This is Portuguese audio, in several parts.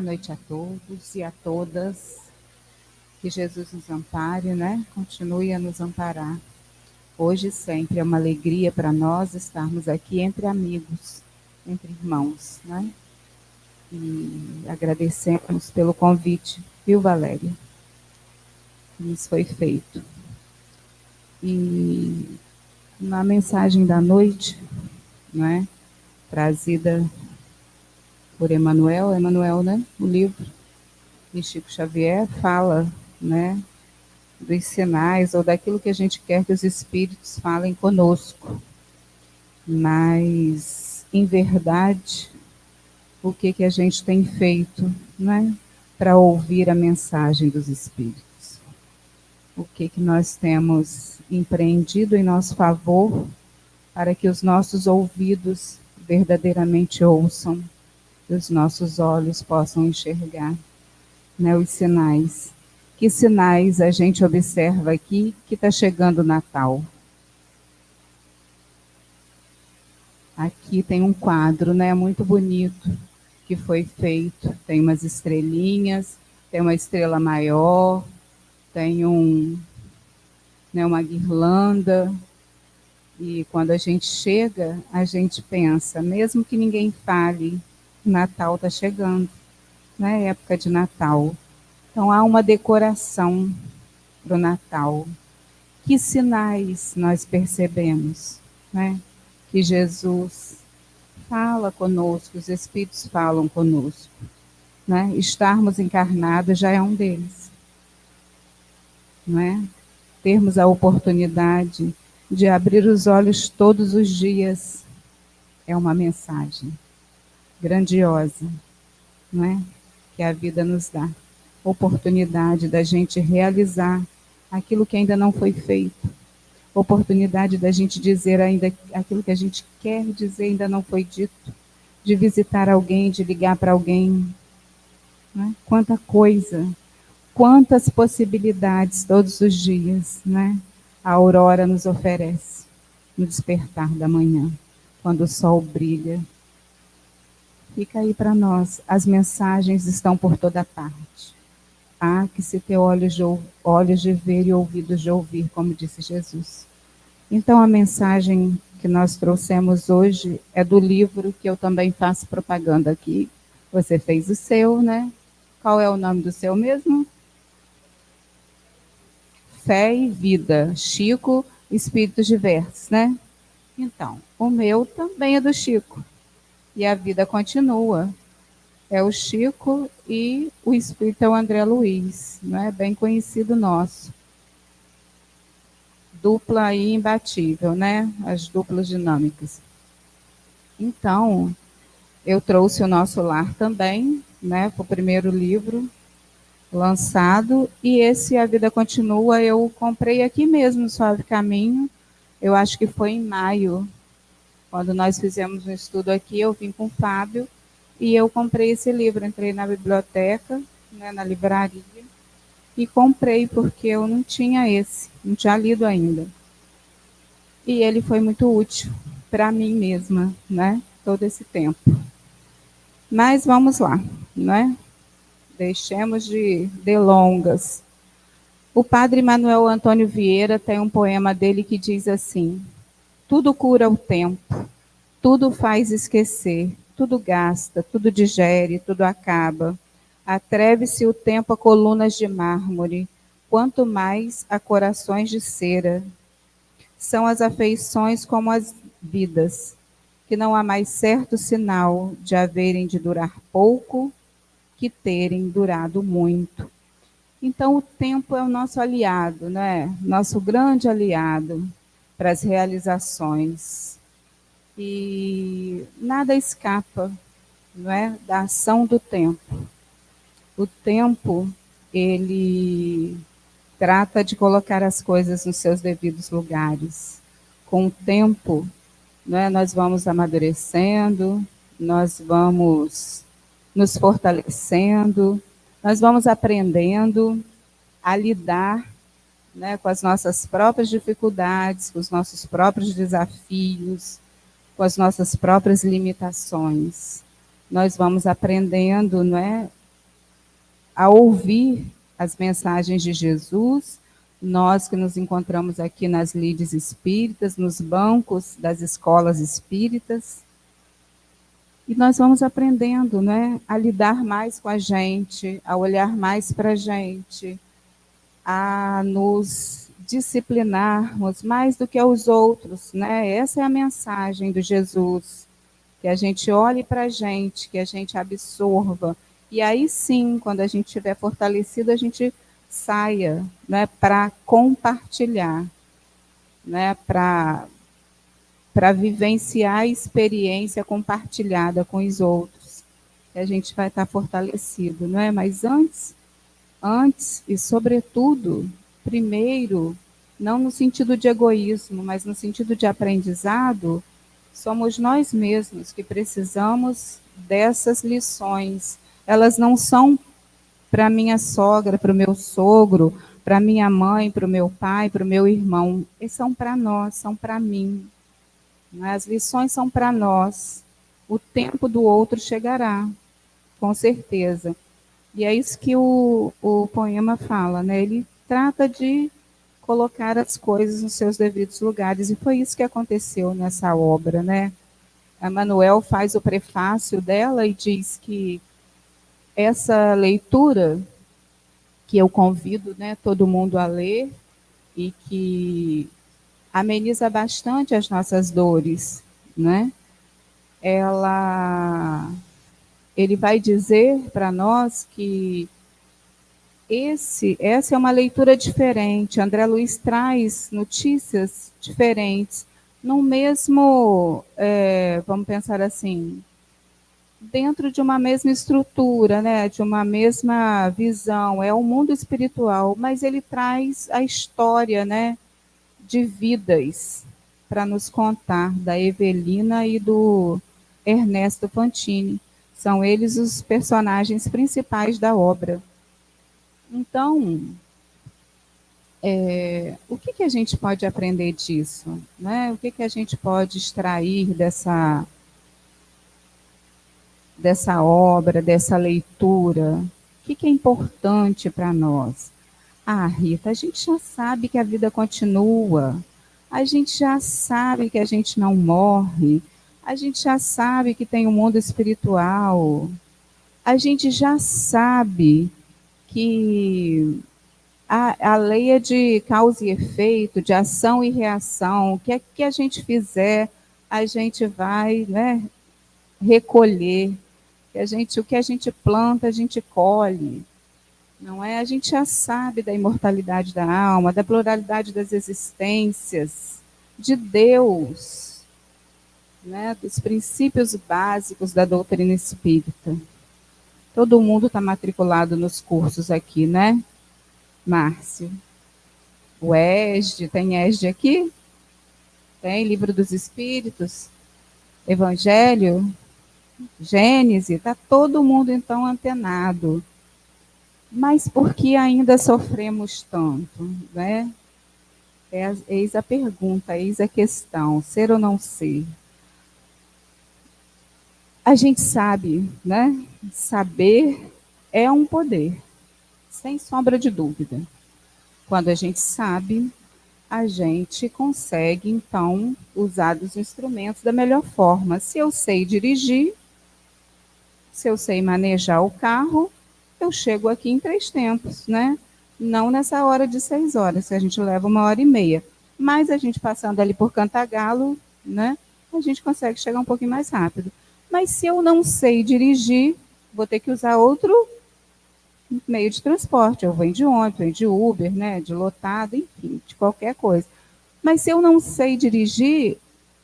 noite a todos e a todas. Que Jesus nos ampare, né? Continue a nos amparar. Hoje sempre é uma alegria para nós estarmos aqui entre amigos, entre irmãos, né? E agradecemos pelo convite, viu, Valéria? Que nos foi feito. E na mensagem da noite, né? Trazida por Emmanuel, né? O livro de Chico Xavier fala, né? Dos sinais ou daquilo que a gente quer que os espíritos falem conosco. Mas, em verdade, o que a gente tem feito, né, para ouvir a mensagem dos espíritos? O que nós temos empreendido em nosso favor para que os nossos ouvidos verdadeiramente ouçam, e os nossos olhos possam enxergar, né, os sinais. Que sinais a gente observa aqui que está chegando o Natal? Aqui tem um quadro, né, muito bonito, que foi feito. Tem umas estrelinhas, tem uma estrela maior, tem né, uma guirlanda. E quando a gente chega, a gente pensa, mesmo que ninguém fale, Natal está chegando, né, época de Natal. Então há uma decoração para o Natal. Que sinais nós percebemos, né? Que Jesus fala conosco, os Espíritos falam conosco, né? Estarmos encarnados já é um deles, não é? Termos a oportunidade de abrir os olhos todos os dias é uma mensagem grandiosa, não é? Que a vida nos dá. Oportunidade da gente realizar aquilo que ainda não foi feito. Oportunidade da gente dizer ainda aquilo que a gente quer dizer ainda não foi dito. De visitar alguém, de ligar para alguém. Né? Quanta coisa, quantas possibilidades todos os dias, né? A aurora nos oferece no despertar da manhã, quando o sol brilha. Fica aí para nós, as mensagens estão por toda parte. Há que se ter olhos de ver e ouvidos de ouvir, como disse Jesus. Então, a mensagem que nós trouxemos hoje é do livro que eu também faço propaganda aqui. Você fez o seu, né? Qual é o nome do seu mesmo? Fé e Vida, Chico, Espíritos Diversos, né? Então, o meu também é do Chico. E a vida continua. É o Chico e o Espírito é o André Luiz, né? Bem conhecido nosso. Dupla e imbatível, né? As duplas dinâmicas. Então, eu trouxe o Nosso Lar também, né? Para o primeiro livro lançado. E esse A Vida Continua eu comprei aqui mesmo, no Suave Caminho. Eu acho que foi em maio, quando nós fizemos um estudo aqui, eu vim com o Fábio e eu comprei esse livro. Entrei na biblioteca, né, na livraria, e comprei porque eu não tinha esse, não tinha lido ainda. E ele foi muito útil para mim mesma, né? Todo esse tempo. Mas vamos lá, né? Deixemos de delongas. O padre Manuel Antônio Vieira tem um poema dele que diz assim: tudo cura o tempo, tudo faz esquecer, tudo gasta, tudo digere, tudo acaba. Atreve-se o tempo a colunas de mármore, quanto mais a corações de cera. São as afeições como as vidas, que não há mais certo sinal de haverem de durar pouco que terem durado muito. Então, o tempo é o nosso aliado, né? Nosso grande aliado para as realizações. E nada escapa, não é, da ação do tempo. O tempo, ele trata de colocar as coisas nos seus devidos lugares. Com o tempo, não é, nós vamos amadurecendo, nós vamos nos fortalecendo, nós vamos aprendendo a lidar, né, com as nossas próprias dificuldades, com os nossos próprios desafios, com as nossas próprias limitações. Nós vamos aprendendo, não é, a ouvir as mensagens de Jesus, nós que nos encontramos aqui nas lides espíritas, nos bancos das escolas espíritas, e nós vamos aprendendo, né, a lidar mais com a gente, a olhar mais para a gente, a nos disciplinarmos mais do que aos outros, né? Essa é a mensagem do Jesus, que a gente olhe para a gente, que a gente absorva, e aí sim, quando a gente estiver fortalecido, a gente saia, né, para compartilhar, né, para vivenciar a experiência compartilhada com os outros, que a gente vai estar fortalecido, não é? Mas antes e sobretudo, primeiro, não no sentido de egoísmo, mas no sentido de aprendizado, somos nós mesmos que precisamos dessas lições. Elas não são para minha sogra, para o meu sogro, para minha mãe, para o meu pai, para o meu irmão. Eles são para nós, são para mim. As lições são para nós. O tempo do outro chegará, com certeza. E é isso que o poema fala, né? Ele trata de colocar as coisas nos seus devidos lugares. E foi isso que aconteceu nessa obra, né? A Manuel faz o prefácio dela e diz que essa leitura, que eu convido, né, todo mundo a ler, e que ameniza bastante as nossas dores, né? Ele vai dizer para nós que essa é uma leitura diferente. André Luiz traz notícias diferentes, no mesmo, vamos pensar assim, dentro de uma mesma estrutura, né, de uma mesma visão. É o mundo espiritual, mas ele traz a história, né, de vidas para nos contar, da Evelina e do Ernesto Fantini. São eles os personagens principais da obra. Então, o que a gente pode aprender disso? Né? O que a gente pode extrair dessa obra, dessa leitura? O que é importante para nós? Ah, Rita, a gente já sabe que a vida continua, a gente já sabe que a gente não morre, a gente já sabe que tem um mundo espiritual, a gente já sabe que a lei é de causa e efeito, de ação e reação. O que é que a gente fizer, a gente vai, né, recolher. O que a gente planta, a gente colhe. Não é? A gente já sabe da imortalidade da alma, da pluralidade das existências, de Deus, né, dos princípios básicos da doutrina espírita. Todo mundo está matriculado nos cursos aqui, né, Márcio? O ESD, tem ESD aqui? Tem Livro dos Espíritos, Evangelho, Gênese, está todo mundo então antenado. Mas por que ainda sofremos tanto, né? Eis a pergunta, eis a questão, ser ou não ser? A gente sabe, né? Saber é um poder, sem sombra de dúvida. Quando a gente sabe, a gente consegue, então, usar os instrumentos da melhor forma. Se eu sei dirigir, se eu sei manejar o carro, eu chego aqui em 3 tempos, né? Não nessa hora de 6 horas, que a gente leva 1h30. Mas a gente passando ali por Cantagalo, né? A gente consegue chegar um pouquinho mais rápido. Mas se eu não sei dirigir, vou ter que usar outro meio de transporte. Eu venho de ônibus, venho de Uber, né? De lotado, enfim, de qualquer coisa. Mas se eu não sei dirigir,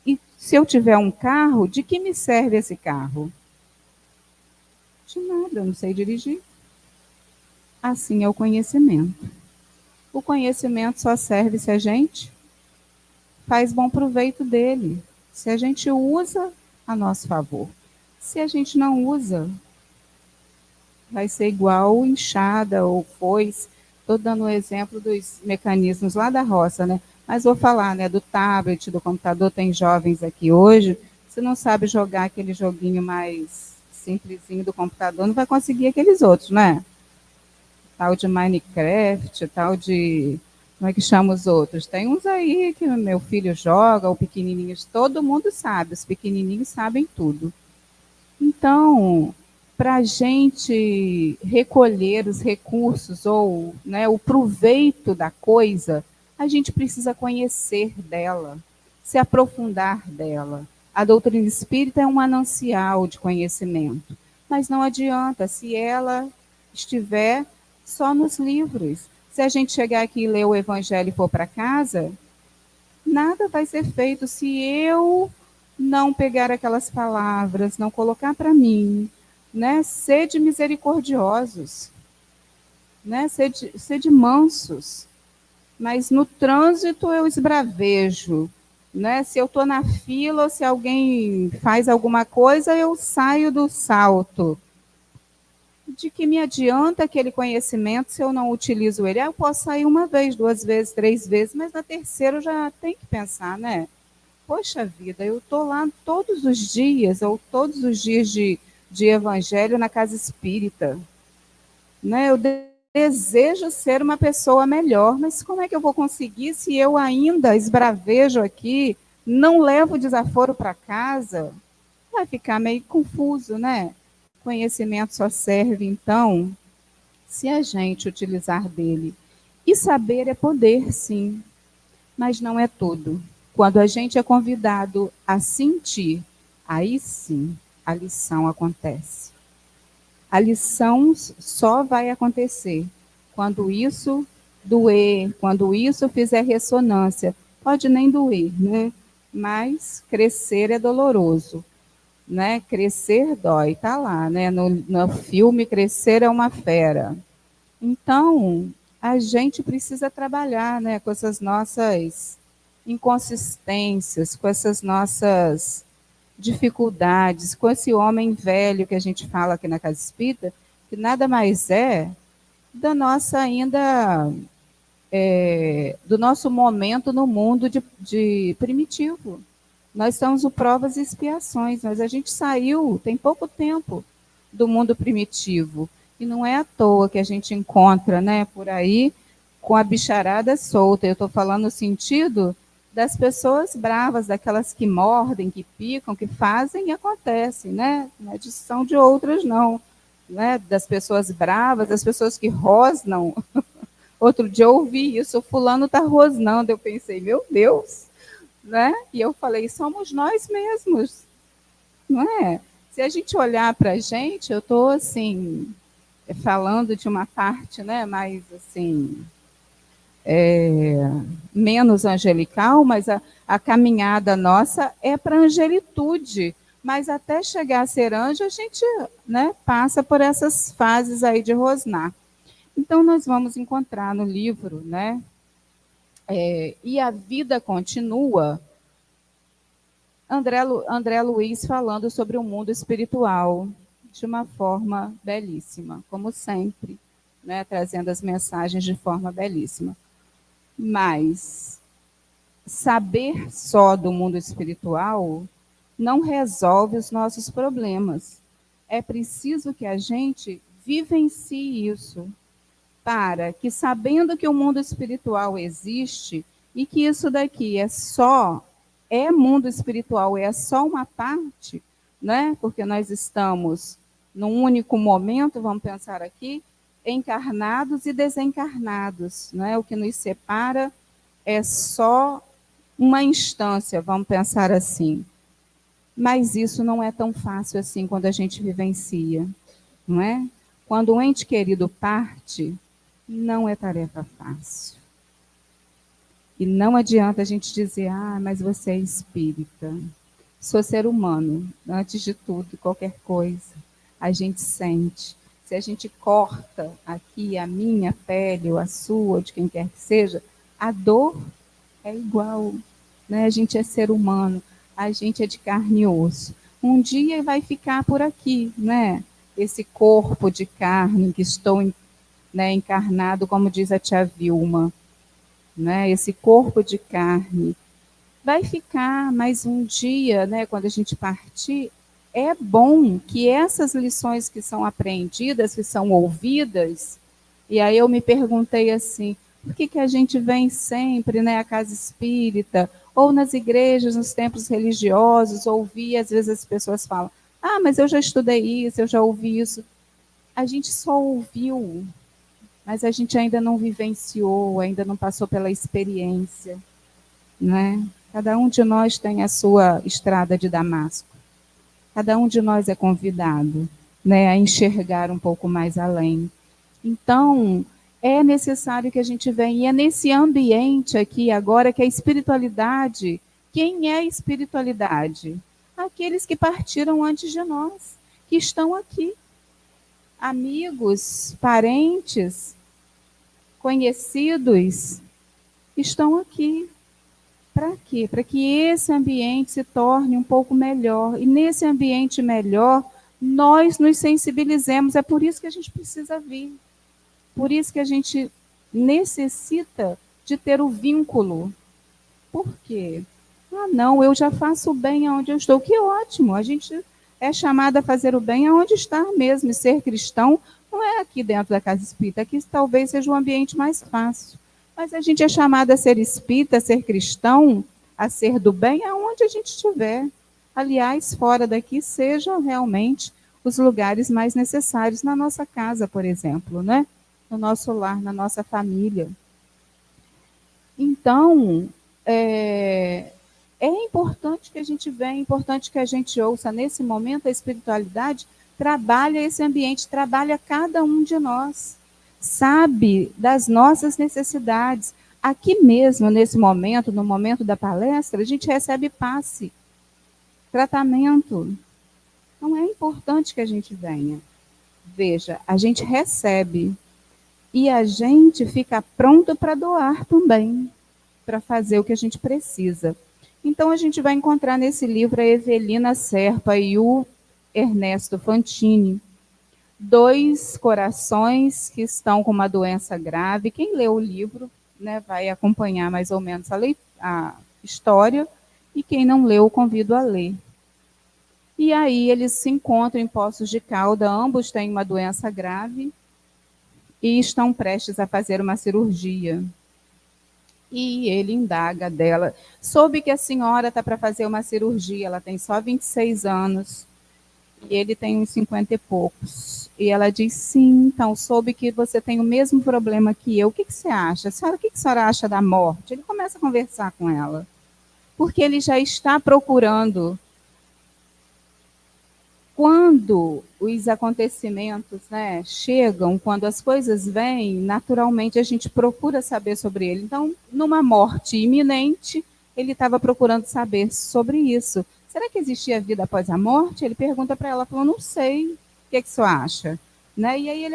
e se eu tiver um carro, de que me serve esse carro? De nada, eu não sei dirigir. Assim é o conhecimento. O conhecimento só serve se a gente faz bom proveito dele, se a gente usa a nosso favor. Se a gente não usa, vai ser igual enxada ou foice. Estou dando o exemplo dos mecanismos lá da roça, né? Mas vou falar, né, do tablet, do computador. Tem jovens aqui hoje, se não sabe jogar aquele joguinho mais simplesinho do computador, não vai conseguir aqueles outros, né? tal de Minecraft, tal de... Como é que chama os outros? Tem uns aí que meu filho joga, o pequenininhos, todo mundo sabe, os pequenininhos sabem tudo. Então, para a gente recolher os recursos ou, né, o proveito da coisa, a gente precisa conhecer dela, se aprofundar dela. A doutrina espírita é um manancial de conhecimento, mas não adianta se ela estiver só nos livros. Se a gente chegar aqui e ler o Evangelho e for para casa, nada vai ser feito se eu não pegar aquelas palavras, não colocar para mim, né? Sede misericordiosos, né? Sede mansos, mas no trânsito eu esbravejo, né? Se eu estou na fila ou se alguém faz alguma coisa, eu saio do salto. De que me adianta aquele conhecimento se eu não utilizo ele? Eu posso sair uma vez, duas vezes, três vezes, mas na terceira eu já tenho que pensar, né? Poxa vida, eu estou lá todos os dias, ou todos os dias de evangelho na casa espírita. Né? Eu desejo ser uma pessoa melhor, mas como é que eu vou conseguir se eu ainda esbravejo aqui, não levo desaforo para casa? Vai ficar meio confuso, né? Conhecimento só serve, então, se a gente utilizar dele. E saber é poder, sim, mas não é tudo. Quando a gente é convidado a sentir, aí sim a lição acontece. A lição só vai acontecer quando isso doer, quando isso fizer ressonância. Pode nem doer, né? Mas crescer é doloroso, né? Crescer dói, tá lá, né? No filme Crescer é uma Fera. Então, a gente precisa trabalhar, né, com essas nossas inconsistências, com essas nossas dificuldades, com esse homem velho que a gente fala aqui na Casa Espírita, que nada mais é da nossa ainda, do nosso momento no mundo de primitivo. Nós estamos no provas e expiações, mas a gente saiu, tem pouco tempo, do mundo primitivo. E não é à toa que a gente encontra, né, por aí com a bicharada solta. Eu estou falando no sentido das pessoas bravas, daquelas que mordem, que picam, que fazem e acontecem, né? Não é adição de outras, não. Né? Das pessoas bravas, das pessoas que rosnam. Outro dia eu ouvi isso, o fulano está rosnando. Eu pensei, meu Deus, né? E eu falei, somos nós mesmos, não é? Se a gente olhar para a gente, eu estou assim, falando de uma parte, né, mais assim, menos angelical, mas a caminhada nossa é para a angelitude. Mas até chegar a ser anjo, a gente, né, passa por essas fases aí de rosnar. Então, nós vamos encontrar no livro, né, E a Vida Continua, André Luiz falando sobre o mundo espiritual de uma forma belíssima, como sempre, né, trazendo as mensagens de forma belíssima. Mas saber só do mundo espiritual não resolve os nossos problemas. É preciso que a gente vivencie isso, para que, sabendo que o mundo espiritual existe e que isso daqui é mundo espiritual, é só uma parte, né? Porque nós estamos num único momento, vamos pensar aqui, encarnados e desencarnados, né? O que nos separa é só uma instância, vamos pensar assim. Mas isso não é tão fácil assim quando a gente vivencia, não é? Quando um ente querido parte, não é tarefa fácil. E não adianta a gente dizer, mas você é espírita. Sou ser humano, antes de tudo, qualquer coisa. A gente sente. Se a gente corta aqui a minha pele, ou a sua, ou de quem quer que seja, a dor é igual. Né? A gente é ser humano, a gente é de carne e osso. Um dia vai ficar por aqui, né? Esse corpo de carne que estou, né, encarnado, como diz a tia Vilma, né? Esse corpo de carne vai ficar, mas um dia, né, quando a gente partir, é bom que essas lições que são aprendidas, que são ouvidas, E aí eu me perguntei assim, por que, que a gente vem sempre, né, à casa espírita, ou nas igrejas, nos templos religiosos, ouvir, às vezes as pessoas falam, ah, mas eu já estudei isso, eu já ouvi isso. A gente só ouviu, mas a gente ainda não vivenciou, ainda não passou pela experiência, né? Cada um de nós tem a sua estrada de Damasco. Cada um de nós é convidado, né, a enxergar um pouco mais além. Então, é necessário que a gente venha. E é nesse ambiente aqui agora que a espiritualidade, quem é a espiritualidade? Aqueles que partiram antes de nós, que estão aqui. Amigos, parentes, conhecidos, estão aqui. Para quê? Para que esse ambiente se torne um pouco melhor. E nesse ambiente melhor, nós nos sensibilizemos. É por isso que a gente precisa vir. Por isso que a gente necessita de ter o vínculo. Por quê? Ah, não, eu já faço o bem aonde eu estou. Que ótimo! A gente é chamada a fazer o bem aonde está mesmo. E ser cristão não é aqui dentro da casa espírita. Aqui talvez seja um ambiente mais fácil. Mas a gente é chamada a ser espírita, a ser cristão, a ser do bem aonde a gente estiver. Aliás, fora daqui sejam realmente os lugares mais necessários na nossa casa, por exemplo, né? No nosso lar, na nossa família. Então, é importante que a gente venha, é importante que a gente ouça. Nesse momento, a espiritualidade trabalha esse ambiente, trabalha cada um de nós, sabe das nossas necessidades. Aqui mesmo, nesse momento, no momento da palestra, a gente recebe passe, tratamento. Então, é importante que a gente venha. Veja, a gente recebe e a gente fica pronto para doar também, para fazer o que a gente precisa. Então, a gente vai encontrar nesse livro a Evelina Serpa e o Ernesto Fantini, dois corações que estão com uma doença grave. Quem leu o livro, né, vai acompanhar mais ou menos a história, e quem não leu, convido a ler. E aí eles se encontram em Poços de Calda, ambos têm uma doença grave e estão prestes a fazer uma cirurgia. E ele indaga dela. Soube que a senhora está para fazer uma cirurgia, ela tem só 26 anos, e ele tem uns 50 e poucos. E ela diz, sim, então, soube que você tem o mesmo problema que eu. O que, que você acha? Senhora, o que, que a senhora acha da morte? Ele começa a conversar com ela, porque ele já está procurando. Quando os acontecimentos, né, chegam, quando as coisas vêm, naturalmente a gente procura saber sobre ele. Então, numa morte iminente, ele estava procurando saber sobre isso. Será que existia vida após a morte? Ele pergunta para ela, falou, não sei, o que, que você acha? Né? E aí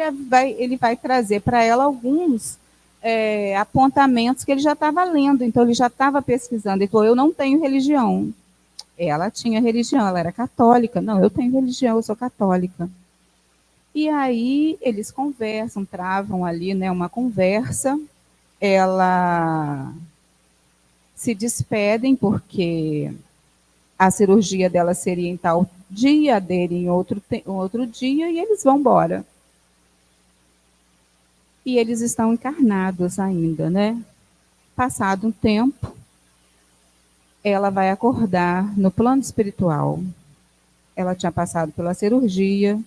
ele vai trazer para ela alguns apontamentos que ele já estava lendo, então ele já estava pesquisando. Ele falou, eu não tenho religião. Ela tinha religião, ela era católica. Não, eu tenho religião, eu sou católica. E aí eles conversam, travam ali, né, uma conversa. Ela se despedem porque a cirurgia dela seria em tal dia, dele em outro dia, e eles vão embora. E eles estão encarnados ainda, né? Passado um tempo, ela vai acordar no plano espiritual. Ela tinha passado pela cirurgia,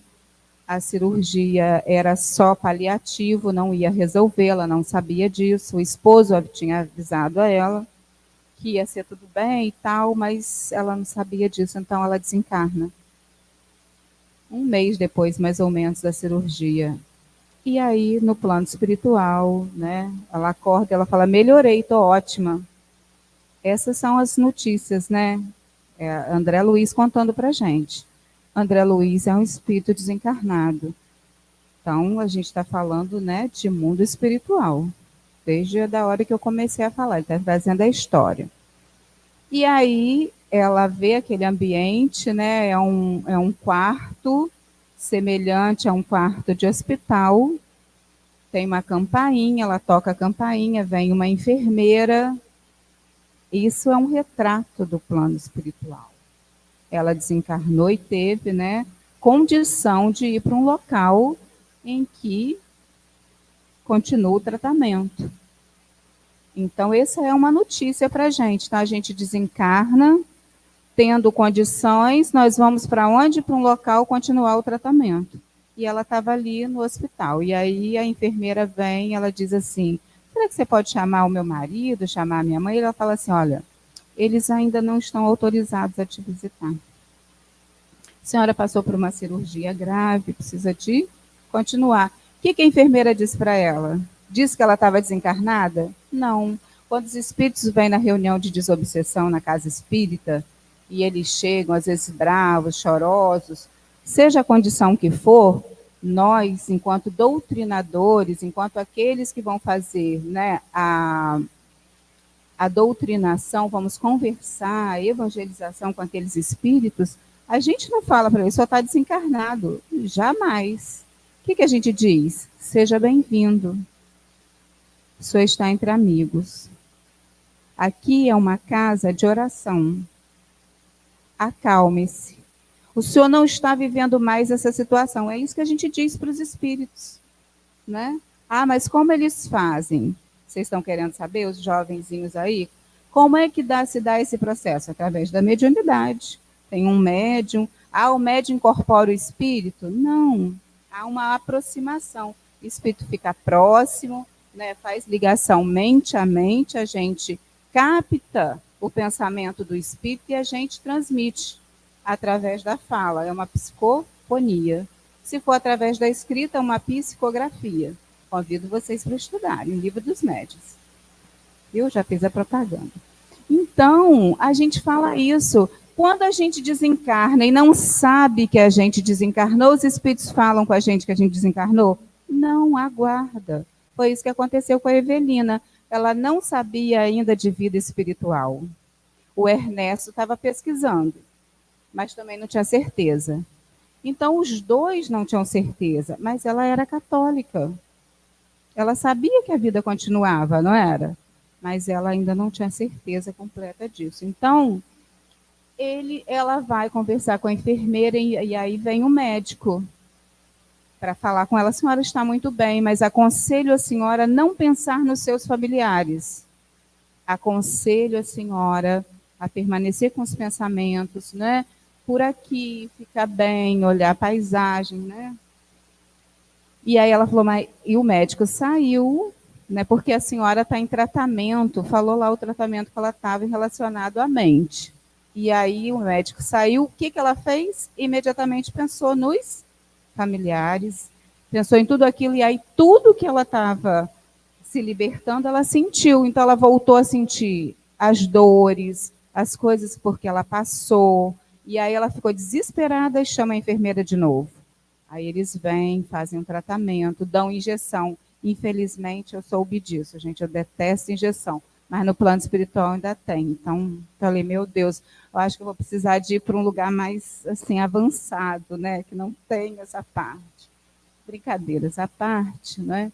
a cirurgia era só paliativo, não ia resolver, ela não sabia disso, o esposo tinha avisado a ela que ia ser tudo bem e tal, mas ela não sabia disso, então ela desencarna. Um mês depois, mais ou menos, da cirurgia. E aí, no plano espiritual, né, ela acorda, ela fala, melhorei, estou ótima. Essas são as notícias, né? André Luiz contando para a gente. André Luiz é um espírito desencarnado. Então, a gente está falando, né, de mundo espiritual. Desde a hora que eu comecei a falar, ele está trazendo a história. E aí, ela vê aquele ambiente, né, é um quarto semelhante a um quarto de hospital. Tem uma campainha, ela toca a campainha, vem uma enfermeira. Isso é um retrato do plano espiritual. Ela desencarnou e teve, né, condição de ir para um local em que continua o tratamento. Então, essa é uma notícia para a gente, tá? A gente desencarna, tendo condições, nós vamos para onde? Para um local continuar o tratamento. E ela estava ali no hospital. E aí a enfermeira vem, ela diz assim, será que você pode chamar o meu marido, chamar a minha mãe? E ela fala assim, olha, eles ainda não estão autorizados a te visitar. A senhora passou por uma cirurgia grave, precisa de continuar. O que a enfermeira disse para ela? Disse que ela estava desencarnada? Não. Quando os espíritos vêm na reunião de desobsessão na casa espírita, e eles chegam, às vezes bravos, chorosos, seja a condição que for, nós, enquanto doutrinadores, enquanto aqueles que vão fazer, né, a doutrinação, vamos conversar, a evangelização com aqueles espíritos, a gente não fala para ele, só está desencarnado. Jamais. O que a gente diz? Seja bem-vindo. O senhor está entre amigos. Aqui é uma casa de oração. Acalme-se. O senhor não está vivendo mais essa situação. É isso que a gente diz para os espíritos, né? Ah, mas como eles fazem? Vocês estão querendo saber, os jovenzinhos aí? Como é que se dá esse processo? Através da mediunidade. Tem um médium. Ah, o médium incorpora o espírito? Não. Há uma aproximação. O espírito fica próximo, né? Faz ligação mente a mente, a gente capta o pensamento do espírito e a gente transmite através da fala. É uma psicofonia. Se for através da escrita, é uma psicografia. Convido vocês para estudarem o Livro dos Médiuns. Eu já fiz a propaganda. Então, a gente fala isso. Quando a gente desencarna e não sabe que a gente desencarnou, os espíritos falam com a gente que a gente desencarnou? Não, aguarda. Foi isso que aconteceu com a Evelina. Ela não sabia ainda de vida espiritual. O Ernesto estava pesquisando, mas também não tinha certeza. Então, os dois não tinham certeza, mas ela era católica. Ela sabia que a vida continuava, não era? Mas ela ainda não tinha certeza completa disso. Então, ela vai conversar com a enfermeira e aí vem o médico para falar com ela. A senhora está muito bem, mas aconselho a senhora não pensar nos seus familiares. Aconselho a senhora a permanecer com os pensamentos, né? Por aqui, ficar bem, olhar a paisagem, né? E aí ela falou, mas e o médico saiu, né? Porque a senhora está em tratamento, falou lá o tratamento que ela estava relacionado à mente. E aí o médico saiu, o que ela fez? Imediatamente pensou nos familiares, pensou em tudo aquilo, e aí tudo que ela estava se libertando, ela sentiu. Então ela voltou a sentir as dores, as coisas porque ela passou. E aí ela ficou desesperada e chama a enfermeira de novo. Aí eles vêm, fazem um tratamento, dão injeção. Infelizmente, eu soube disso, gente. Eu detesto injeção. Mas no plano espiritual ainda tem. Então, falei, meu Deus, eu acho que eu vou precisar de ir para um lugar mais assim avançado, né? Que não tem essa parte. Brincadeiras à parte, né?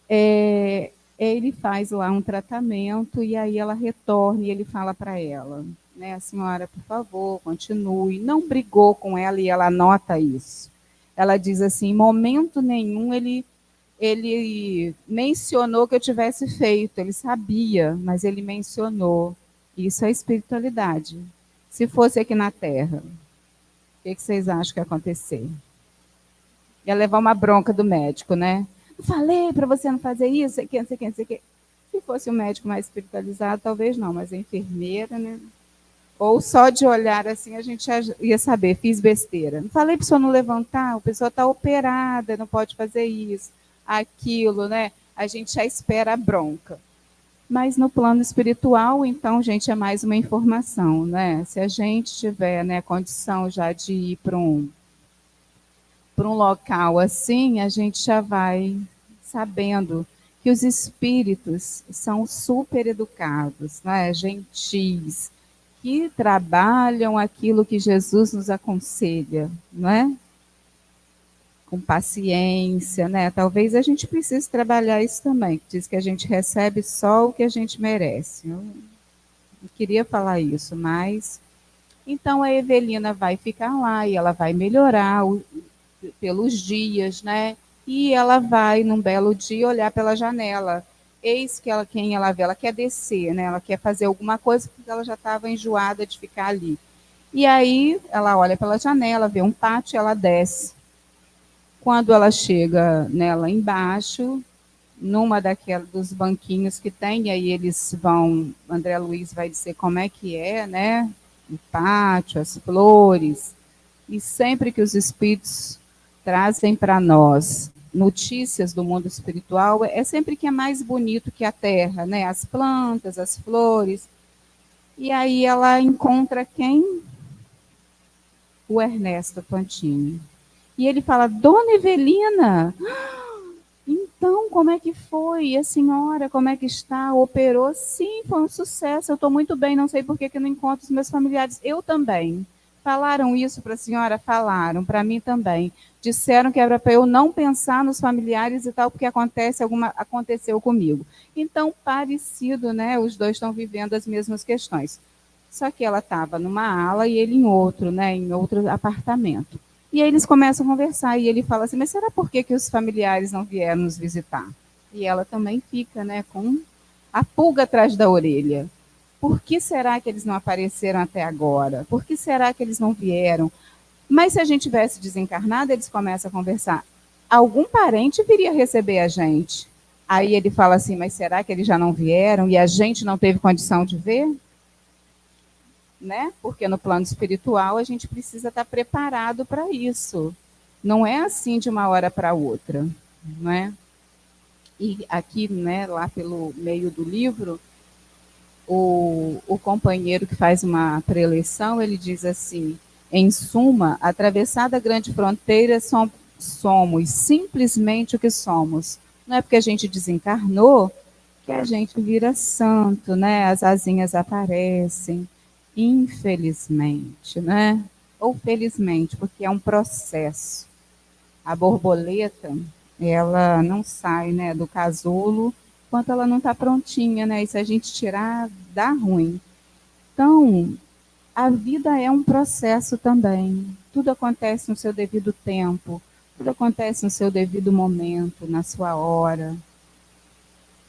Ele faz lá um tratamento e aí ela retorna e ele fala para ela, né? A senhora, por favor, continue. Não brigou com ela e ela anota isso. Ela diz assim, em momento nenhum ele mencionou que eu tivesse feito, ele sabia, mas ele mencionou. Isso é espiritualidade. Se fosse aqui na Terra, o que vocês acham que ia acontecer? Ia levar uma bronca do médico, né? Eu falei para você não fazer isso, sei que, não sei que, não sei que. Se fosse um médico mais espiritualizado, talvez não, mas a enfermeira, né? Ou só de olhar assim a gente ia saber, fiz besteira. Não falei para o senhor não levantar, a pessoa está operada, não pode fazer isso, aquilo, né? A gente já espera a bronca. Mas no plano espiritual, então, gente, é mais uma informação, né? Se a gente tiver, né, condição já de ir para um local assim, a gente já vai sabendo que os espíritos são super educados, né? Gentis, que trabalham aquilo que Jesus nos aconselha, não é? Com paciência, né? Talvez a gente precise trabalhar isso também, que diz que a gente recebe só o que a gente merece. Eu não queria falar isso, mas então a Evelina vai ficar lá e ela vai melhorar pelos dias, né? E ela vai, num belo dia, olhar pela janela. Eis que quem ela vê, ela quer descer, né? Ela quer fazer alguma coisa, porque ela já estava enjoada de ficar ali. E aí ela olha pela janela, vê um pátio, ela desce. Quando ela chega nela embaixo, numa daquelas dos banquinhos que tem, e aí eles vão, André Luiz vai dizer como é que é, né? O pátio, as flores. E sempre que os espíritos trazem para nós notícias do mundo espiritual, é sempre que é mais bonito que a terra, né? As plantas, as flores. E aí ela encontra quem? O Ernesto Fantini. E ele fala: Dona Evelina, então, como é que foi? E a senhora, como é que está? Operou? Sim, foi um sucesso. Eu estou muito bem, não sei por que não encontro os meus familiares. Eu também. Falaram isso para a senhora? Falaram, para mim também. Disseram que era para eu não pensar nos familiares e tal, porque aconteceu comigo. Então, parecido, né? Os dois estão vivendo as mesmas questões. Só que ela estava numa ala e ele em outro, né? Em outro apartamento. E aí eles começam a conversar e ele fala assim, mas será por que os familiares não vieram nos visitar? E ela também fica, né, com a pulga atrás da orelha. Por que será que eles não apareceram até agora? Por que será que eles não vieram? Mas se a gente tivesse desencarnado, eles começam a conversar. Algum parente viria receber a gente. Aí ele fala assim, mas será que eles já não vieram e a gente não teve condição de ver? Né? Porque no plano espiritual a gente precisa estar preparado para isso. Não é assim de uma hora para outra, não é? E aqui, né, lá pelo meio do livro, o companheiro que faz uma preleção, ele diz assim, em suma, atravessada a grande fronteira, somos simplesmente o que somos. Não é porque a gente desencarnou que a gente vira santo, né? As asinhas aparecem, infelizmente, né? Ou felizmente, porque é um processo. A borboleta, ela não sai, né, do casulo enquanto ela não está prontinha, né? E se a gente tirar, dá ruim. Então, a vida é um processo também. Tudo acontece no seu devido tempo, tudo acontece no seu devido momento, na sua hora.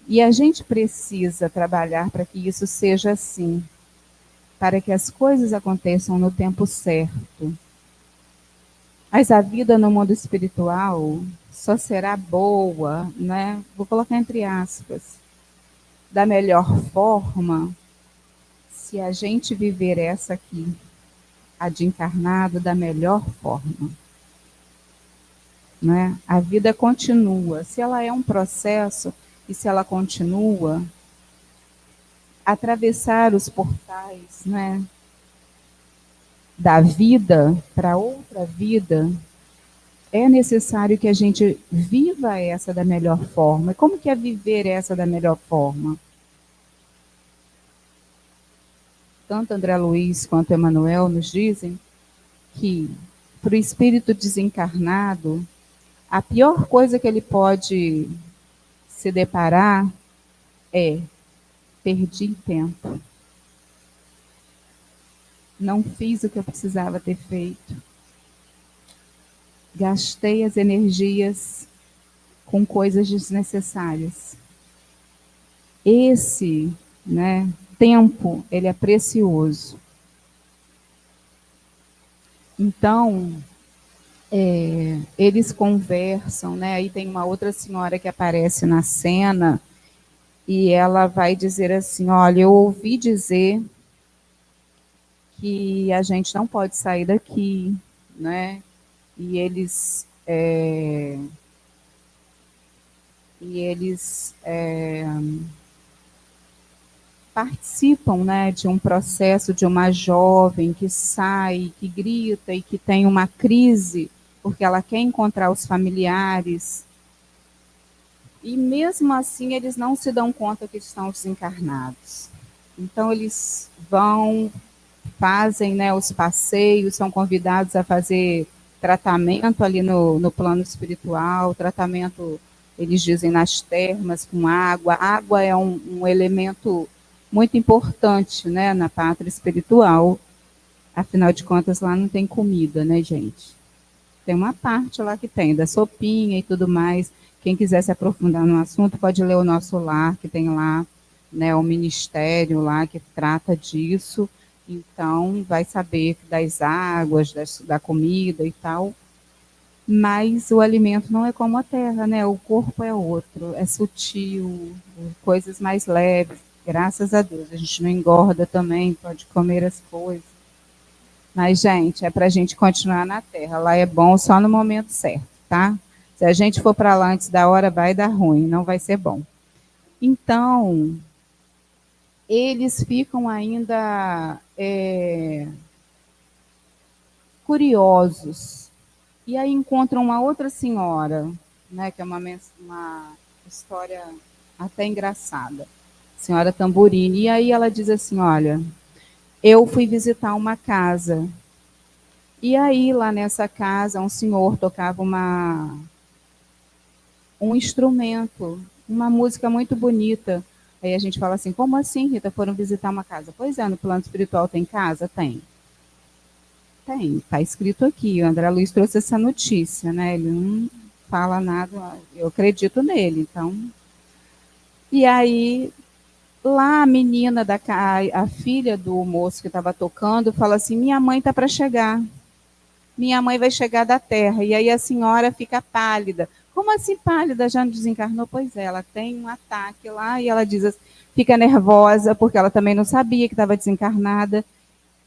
E a gente precisa trabalhar para que isso seja assim, para que as coisas aconteçam no tempo certo. Mas a vida no mundo espiritual só será boa, né? Vou colocar entre aspas, da melhor forma, se a gente viver essa aqui, a de encarnado, da melhor forma. Né? A vida continua. Se ela é um processo e se ela continua, atravessar os portais, né, da vida para outra vida, é necessário que a gente viva essa da melhor forma. E como que é viver essa da melhor forma? Tanto André Luiz quanto Emmanuel nos dizem que para o espírito desencarnado, a pior coisa que ele pode se deparar é perdi tempo. Não fiz o que eu precisava ter feito. Gastei as energias com coisas desnecessárias. Esse, né, tempo, ele é precioso. Então, eles conversam, né? Aí tem uma outra senhora que aparece na cena e ela vai dizer assim, olha, eu ouvi dizer que a gente não pode sair daqui, né? E eles participam, né, de um processo de uma jovem que sai, que grita e que tem uma crise porque ela quer encontrar os familiares. E mesmo assim eles não se dão conta que estão desencarnados. Então eles vão, fazem, né, os passeios, são convidados a fazer tratamento ali no plano espiritual, tratamento, eles dizem, nas termas, com água. A água é um elemento muito importante, né, na pátria espiritual. Afinal de contas, lá não tem comida, né, gente? Tem uma parte lá que tem, da sopinha e tudo mais. Quem quiser se aprofundar no assunto, pode ler o Nosso Lar, que tem lá, né, o ministério lá que trata disso. Então, vai saber das águas, da comida e tal. Mas o alimento não é como a terra, né? O corpo é outro, é sutil, coisas mais leves. Graças a Deus, a gente não engorda também, pode comer as coisas. Mas, gente, é para a gente continuar na terra. Lá é bom só no momento certo, tá? Se a gente for para lá antes da hora, vai dar ruim, não vai ser bom. Então, eles ficam ainda curiosos. E aí encontram uma outra senhora, né, que é uma história até engraçada, senhora Tamburini. E aí ela diz assim, olha, eu fui visitar uma casa. E aí lá nessa casa um senhor tocava um instrumento, uma música muito bonita. Aí a gente fala assim, como assim, Rita, foram visitar uma casa? Pois é, no plano espiritual tem casa? Tem. Tem, está escrito aqui. O André Luiz trouxe essa notícia, né? Ele não fala nada, eu acredito nele, então. E aí, lá a menina, a filha do moço que estava tocando, fala assim: minha mãe está para chegar. Minha mãe vai chegar da terra. E aí a senhora fica pálida. Como assim pálida? Já não desencarnou? Pois é, ela tem um ataque lá e ela diz assim, fica nervosa, porque ela também não sabia que estava desencarnada.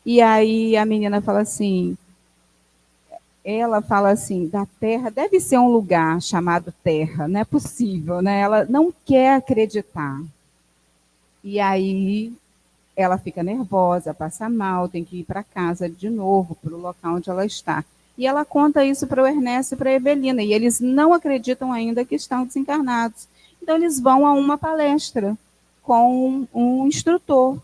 E aí a menina fala assim, ela fala assim, da Terra, deve ser um lugar chamado Terra, não é possível, né? Ela não quer acreditar. E aí ela fica nervosa, passa mal, tem que ir para casa de novo, para o local onde ela está. E ela conta isso para o Ernesto e para a Evelina, e eles não acreditam ainda que estão desencarnados. Então eles vão a uma palestra com um instrutor.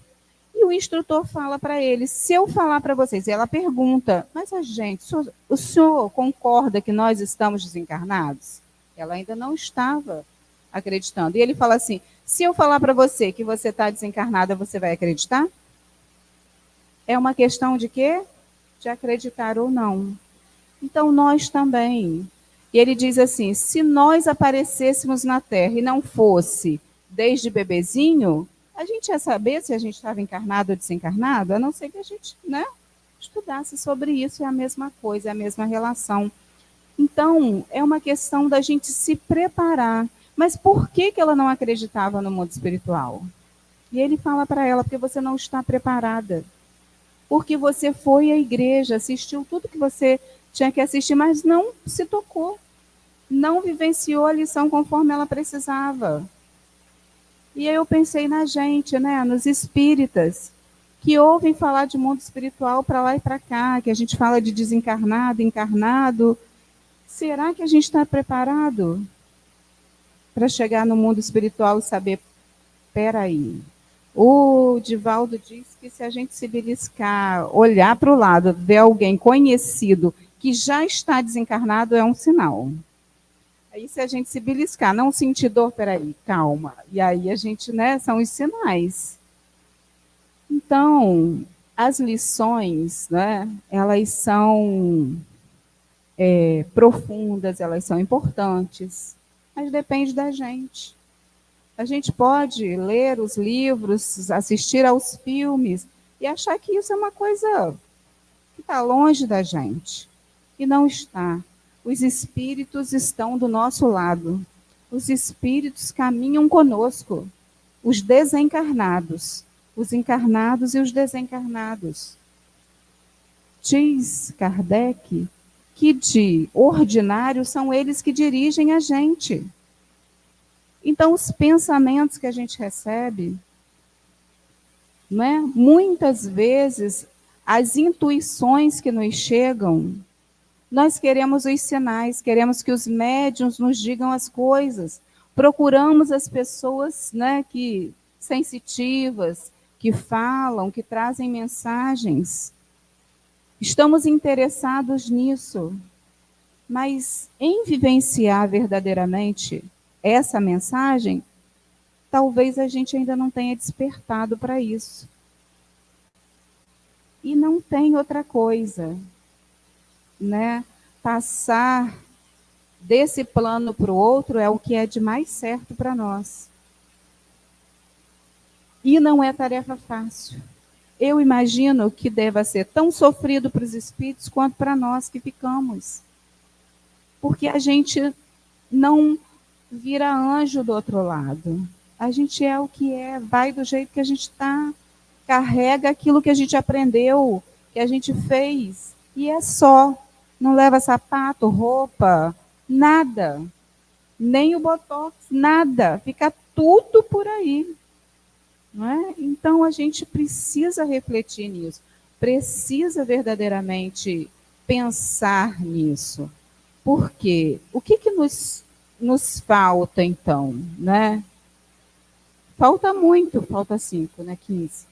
E o instrutor fala para ele, se eu falar para vocês, e ela pergunta, mas a gente, o senhor concorda que nós estamos desencarnados? Ela ainda não estava acreditando. E ele fala assim, se eu falar para você que você está desencarnada, você vai acreditar? É uma questão de quê? De acreditar ou não. Então nós também. E ele diz assim, se nós aparecêssemos na Terra e não fosse desde bebezinho, a gente ia saber se a gente estava encarnado ou desencarnado, a não ser que a gente, né, estudasse sobre isso, é a mesma coisa, é a mesma relação. Então, é uma questão da gente se preparar. Mas por que, que ela não acreditava no mundo espiritual? E ele fala para ela, porque você não está preparada. Porque você foi à igreja, assistiu tudo que você tinha que assistir, mas não se tocou. Não vivenciou a lição conforme ela precisava. E aí eu pensei na gente, né, nos espíritas, que ouvem falar de mundo espiritual para lá e para cá, que a gente fala de desencarnado, encarnado. Será que a gente está preparado para chegar no mundo espiritual e saber, peraí, o Divaldo diz que se a gente se beliscar, olhar para o lado, ver alguém conhecido que já está desencarnado, é um sinal. Aí se a gente se beliscar, não sentir dor, peraí, calma. E aí a gente, né, são os sinais. Então, as lições, né, elas são profundas, elas são importantes, mas depende da gente. A gente pode ler os livros, assistir aos filmes e achar que isso é uma coisa que está longe da gente. E não está. Os espíritos estão do nosso lado. Os espíritos caminham conosco. Os desencarnados. Os encarnados e os desencarnados. Diz Kardec que de ordinário são eles que dirigem a gente. Então, os pensamentos que a gente recebe, né, muitas vezes, as intuições que nos chegam, nós queremos os sinais, queremos que os médiuns nos digam as coisas. Procuramos as pessoas, né, que sensitivas, que falam, que trazem mensagens. Estamos interessados nisso. Mas em vivenciar verdadeiramente essa mensagem, talvez a gente ainda não tenha despertado para isso. E não tem outra coisa, né? passar desse plano para o outro é o que é de mais certo para nós. E não é tarefa fácil. Eu imagino que deva ser tão sofrido para os espíritos quanto para nós que ficamos. Porque a gente não vira anjo do outro lado. A gente é o que é, vai do jeito que a gente está, carrega aquilo que a gente aprendeu, que a gente fez, e é só. Não leva sapato, roupa, nada. Nem o botox, nada. Fica tudo por aí. Não é? Então, a gente precisa refletir nisso. Precisa verdadeiramente pensar nisso. Por quê? O que nos falta, então? Né? Falta muito, falta 5, né? 15.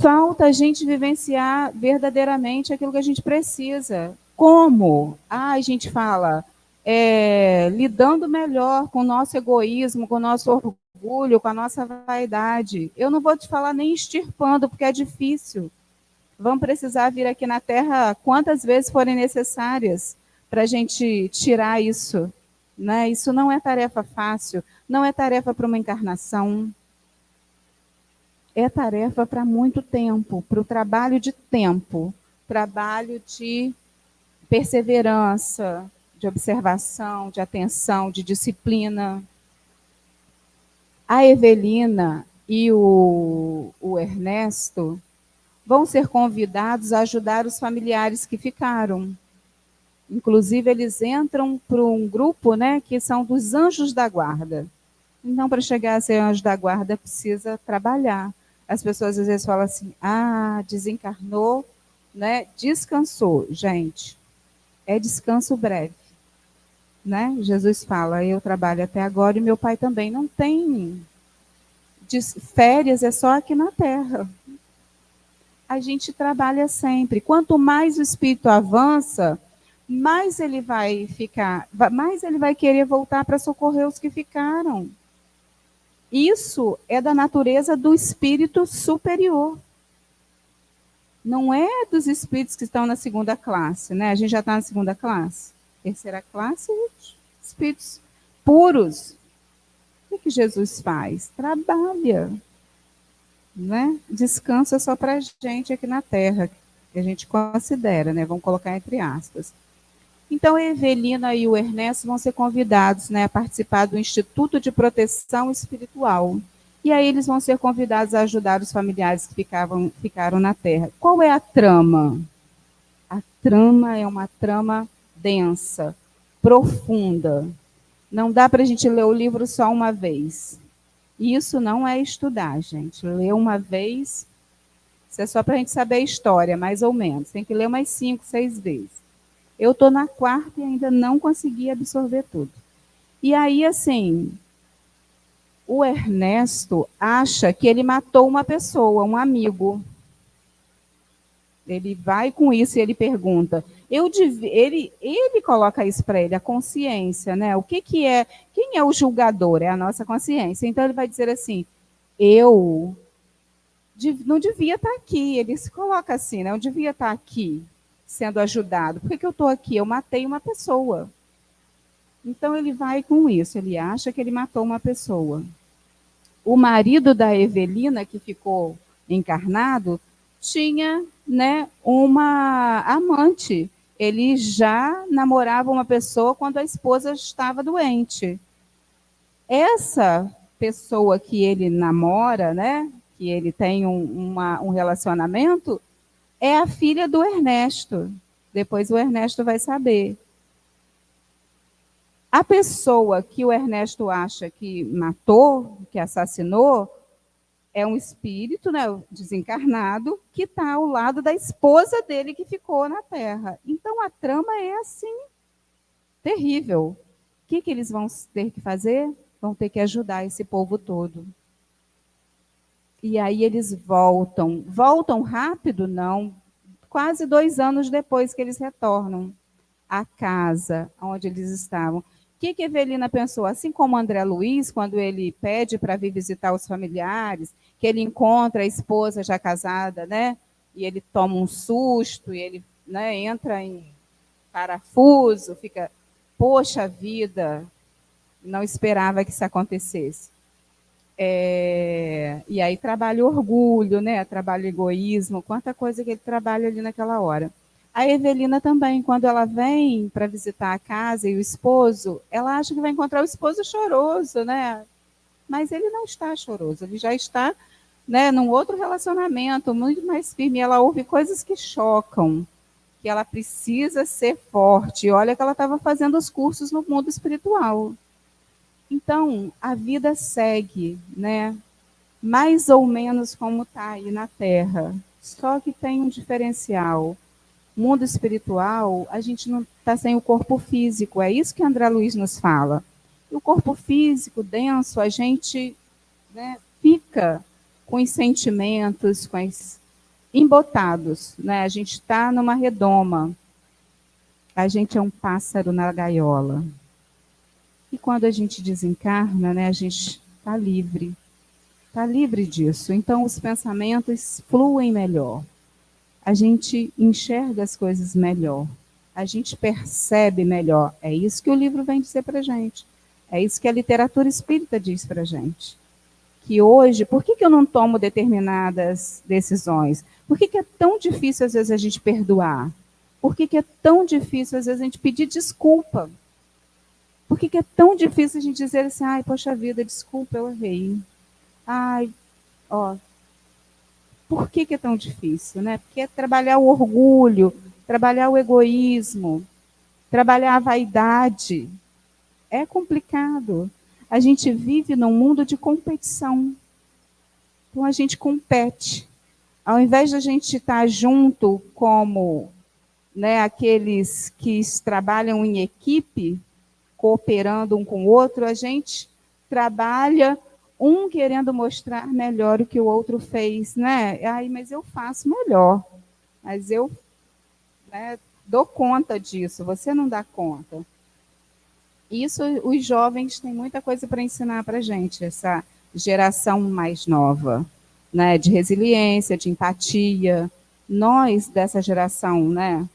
Falta a gente vivenciar verdadeiramente aquilo que a gente precisa. Como? A gente fala, lidando melhor com o nosso egoísmo, com o nosso orgulho, com a nossa vaidade. Eu não vou te falar nem extirpando, porque é difícil. Vão precisar vir aqui na Terra quantas vezes forem necessárias para a gente tirar isso. Né? Isso não é tarefa fácil, não é tarefa para uma encarnação. É tarefa para muito tempo, para o trabalho de tempo, trabalho de perseverança, de observação, de atenção, de disciplina. A Evelina e o Ernesto vão ser convidados a ajudar os familiares que ficaram. Inclusive, eles entram para um grupo, né, que são dos anjos da guarda. Então, para chegar a ser anjo da guarda, precisa trabalhar. As pessoas às vezes falam assim, desencarnou, né, descansou. Gente, é descanso breve. Né? Jesus fala, eu trabalho até agora e meu pai também. Não tem férias, é só aqui na Terra. A gente trabalha sempre. Quanto mais o espírito avança, mais ele vai ficar, mais ele vai querer voltar para socorrer os que ficaram. Isso é da natureza do espírito superior. Não é dos espíritos que estão na segunda classe, né? A gente já está na segunda classe. Terceira classe, espíritos puros. O que Jesus faz? Trabalha. Né? Descansa só para a gente aqui na Terra, que a gente considera, né? Vamos colocar entre aspas. Então, a Evelina e o Ernesto vão ser convidados, né, a participar do Instituto de Proteção Espiritual. E aí eles vão ser convidados a ajudar os familiares que ficaram na Terra. Qual é a trama? A trama é uma trama densa, profunda. Não dá para a gente ler o livro só uma vez. Isso não é estudar, gente. Ler uma vez, isso é só para a gente saber a história, mais ou menos. Tem que ler umas 5, 6 vezes. Eu estou na quarta e ainda não consegui absorver tudo. E aí, assim, o Ernesto acha que ele matou uma pessoa, um amigo. Ele vai com isso e ele pergunta. Ele coloca isso para ele, a consciência, né? O que é? Quem é o julgador? É a nossa consciência. Então ele vai dizer assim: eu não devia estar aqui. Ele se coloca assim, né? Eu devia estar aqui sendo ajudado. Por que eu estou aqui? Eu matei uma pessoa. Então ele vai com isso. Ele acha que ele matou uma pessoa. O marido da Evelina, que ficou encarnado, tinha, né, uma amante. Ele já namorava uma pessoa quando a esposa estava doente. Essa pessoa que ele namora, né, que ele tem um relacionamento, é a filha do Ernesto. Depois o Ernesto vai saber. A pessoa que o Ernesto acha que matou, que assassinou, é um espírito, né, desencarnado, que está ao lado da esposa dele que ficou na Terra. Então a trama é assim, terrível. O que eles vão ter que fazer? Vão ter que ajudar esse povo todo. E aí eles voltam. Voltam rápido? Não. Quase 2 anos depois que eles retornam à casa onde eles estavam. O que Evelina pensou? Assim como André Luiz, quando ele pede para vir visitar os familiares, que ele encontra a esposa já casada, né? E ele toma um susto, e ele, né, entra em parafuso, fica, poxa vida, não esperava que isso acontecesse. E aí trabalha o orgulho, né? Trabalha o egoísmo, quanta coisa que ele trabalha ali naquela hora. A Evelina também, quando ela vem para visitar a casa e o esposo, ela acha que vai encontrar o esposo choroso, né? Mas ele não está choroso, ele já está, né, num outro relacionamento muito mais firme. Ela ouve coisas que chocam, que ela precisa ser forte. E olha que ela estava fazendo os cursos no mundo espiritual. Então, a vida segue, né? Mais ou menos como está aí na Terra. Só que tem um diferencial. Mundo espiritual, a gente não está sem o corpo físico. É isso que André Luiz nos fala. E o corpo físico denso, a gente, né, fica com os sentimentos, com os embotados. Né? A gente está numa redoma. A gente é um pássaro na gaiola. E quando a gente desencarna, né, a gente está livre. Está livre disso. Então, os pensamentos fluem melhor. A gente enxerga as coisas melhor. A gente percebe melhor. É isso que o livro vem dizer para a gente. É isso que a literatura espírita diz para a gente. Que hoje, por que eu não tomo determinadas decisões? Por que é tão difícil, às vezes, a gente perdoar? Por que é tão difícil, às vezes, a gente pedir desculpa? Por que é tão difícil a gente dizer assim, ai, poxa vida, desculpa, eu errei. Ai, ó. Por que é tão difícil, né? Porque é trabalhar o orgulho, trabalhar o egoísmo, trabalhar a vaidade. É complicado. A gente vive num mundo de competição. Então a gente compete. Ao invés de a gente estar junto como, né, aqueles que trabalham em equipe, cooperando um com o outro, a gente trabalha um querendo mostrar melhor o que o outro fez, né? Ai, mas eu faço melhor, mas eu, né, dou conta disso, você não dá conta. Isso, os jovens têm muita coisa para ensinar para a gente, essa geração mais nova, né? De resiliência, de empatia. Nós, dessa geração, né,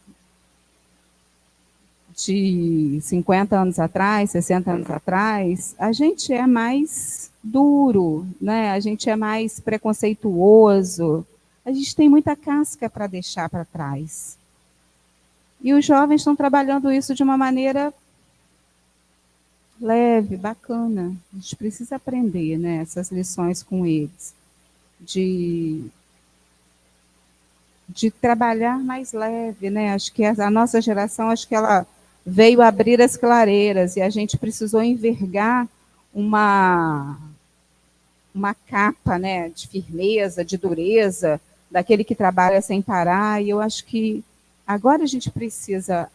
de 50 anos atrás, 60 anos atrás, a gente é mais duro, né? A gente é mais preconceituoso, a gente tem muita casca para deixar para trás. E os jovens estão trabalhando isso de uma maneira leve, bacana. A gente precisa aprender, né, essas lições com eles, de trabalhar mais leve, né? Acho que a nossa geração, acho que ela veio abrir as clareiras e a gente precisou envergar uma capa, né, de firmeza, de dureza, daquele que trabalha sem parar. E eu acho que agora a gente precisa,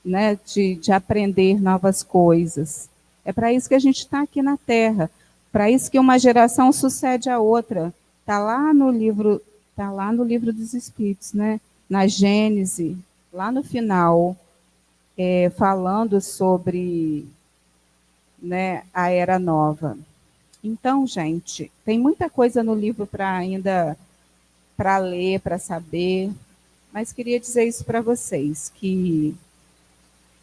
né, de aprender novas coisas. É para isso que a gente está aqui na Terra, para isso que uma geração sucede a outra. Está lá no livro dos Espíritos, né? Na Gênese, lá no final, falando sobre, né, a Era Nova. Então, gente, tem muita coisa no livro para ler, para saber, mas queria dizer isso para vocês, que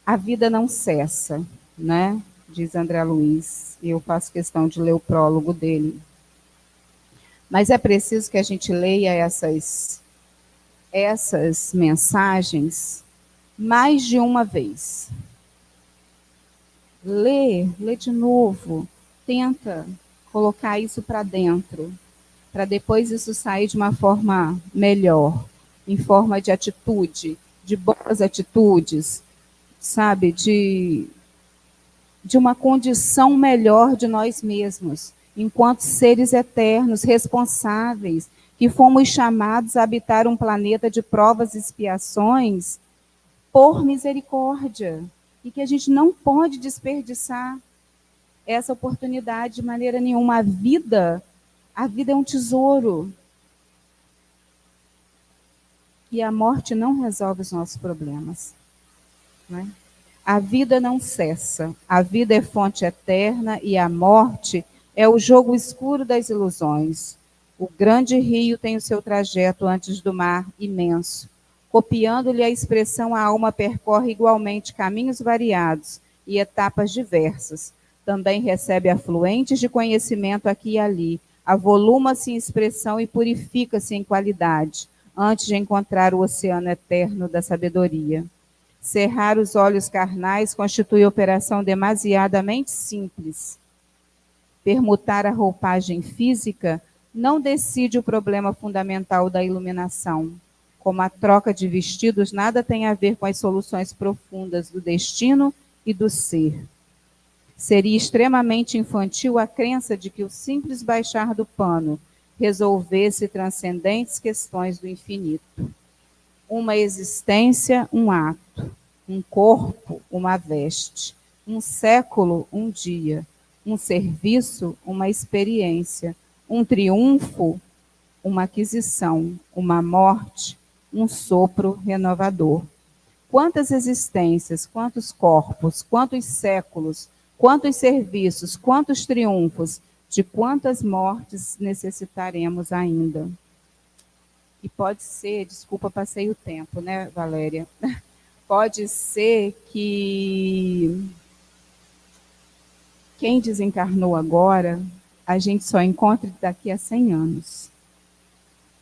a vida não cessa, né? Diz André Luiz, e eu faço questão de ler o prólogo dele. Mas é preciso que a gente leia essas mensagens mais de uma vez. Lê de novo, tenta colocar isso para dentro, para depois isso sair de uma forma melhor, em forma de atitude, de boas atitudes, sabe, de uma condição melhor de nós mesmos, enquanto seres eternos, responsáveis, que fomos chamados a habitar um planeta de provas e expiações por misericórdia, e que a gente não pode desperdiçar essa oportunidade de maneira nenhuma. A vida é um tesouro. E a morte não resolve os nossos problemas, né? A vida não cessa, a vida é fonte eterna e a morte é o jogo escuro das ilusões. O grande rio tem o seu trajeto antes do mar imenso, Copiando-lhe a expressão, a alma percorre igualmente caminhos variados e etapas diversas. Também recebe afluentes de conhecimento aqui e ali, avoluma-se em expressão e purifica-se em qualidade, antes de encontrar o oceano eterno da sabedoria. Cerrar os olhos carnais constitui operação demasiadamente simples. Permutar a roupagem física não decide o problema fundamental da iluminação. Como a troca de vestidos nada tem a ver com as soluções profundas do destino e do ser. Seria extremamente infantil a crença de que o simples baixar do pano resolvesse transcendentes questões do infinito. Uma existência, um ato. Um corpo, uma veste. Um século, um dia. Um serviço, uma experiência. Um triunfo, uma aquisição. Uma morte, um sopro renovador. Quantas existências, quantos corpos, quantos séculos, quantos serviços, quantos triunfos, de quantas mortes necessitaremos ainda? E pode ser, desculpa, passei o tempo, né, Valéria? Pode ser que quem desencarnou agora, a gente só encontre daqui a 100 anos.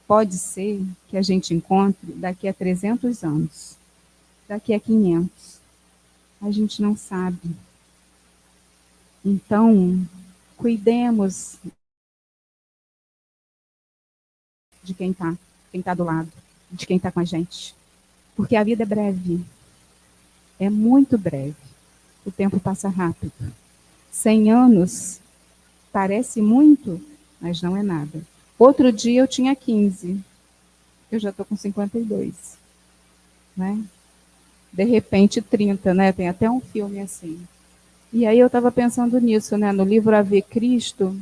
Pode ser que a gente encontre daqui a 300 anos, daqui a 500. A gente não sabe. Então, cuidemos de quem está do lado, de quem está com a gente. Porque a vida é breve. É muito breve. O tempo passa rápido. 100 anos parece muito, mas não é nada. Outro dia eu tinha 15. Eu já estou com 52. Né? De repente 30, né? Tem até um filme assim. E aí eu estava pensando nisso, né? No livro Ave Cristo,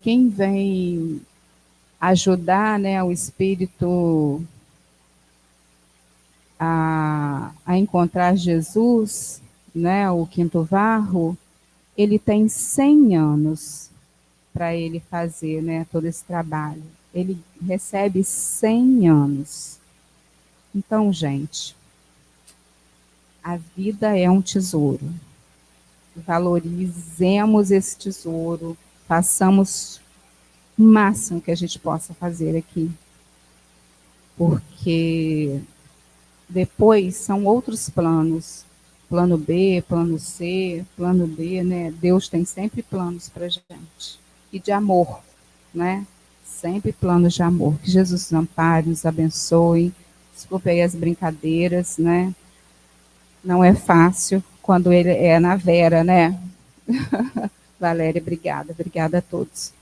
quem vem ajudar, né, o espírito a encontrar Jesus, né, o quinto varro, ele tem 100 anos para ele fazer, né, todo esse trabalho. Ele recebe 100 anos. Então, gente, a vida é um tesouro. Valorizemos esse tesouro, façamos o máximo que a gente possa fazer aqui. Porque depois são outros planos. Plano B, plano C, plano D, né? Deus tem sempre planos para a gente. E de amor, né? Sempre planos de amor. Que Jesus nos ampare, nos abençoe. Desculpe aí as brincadeiras, né? Não é fácil quando ele é na Vera, né? Valéria, obrigada. Obrigada a todos.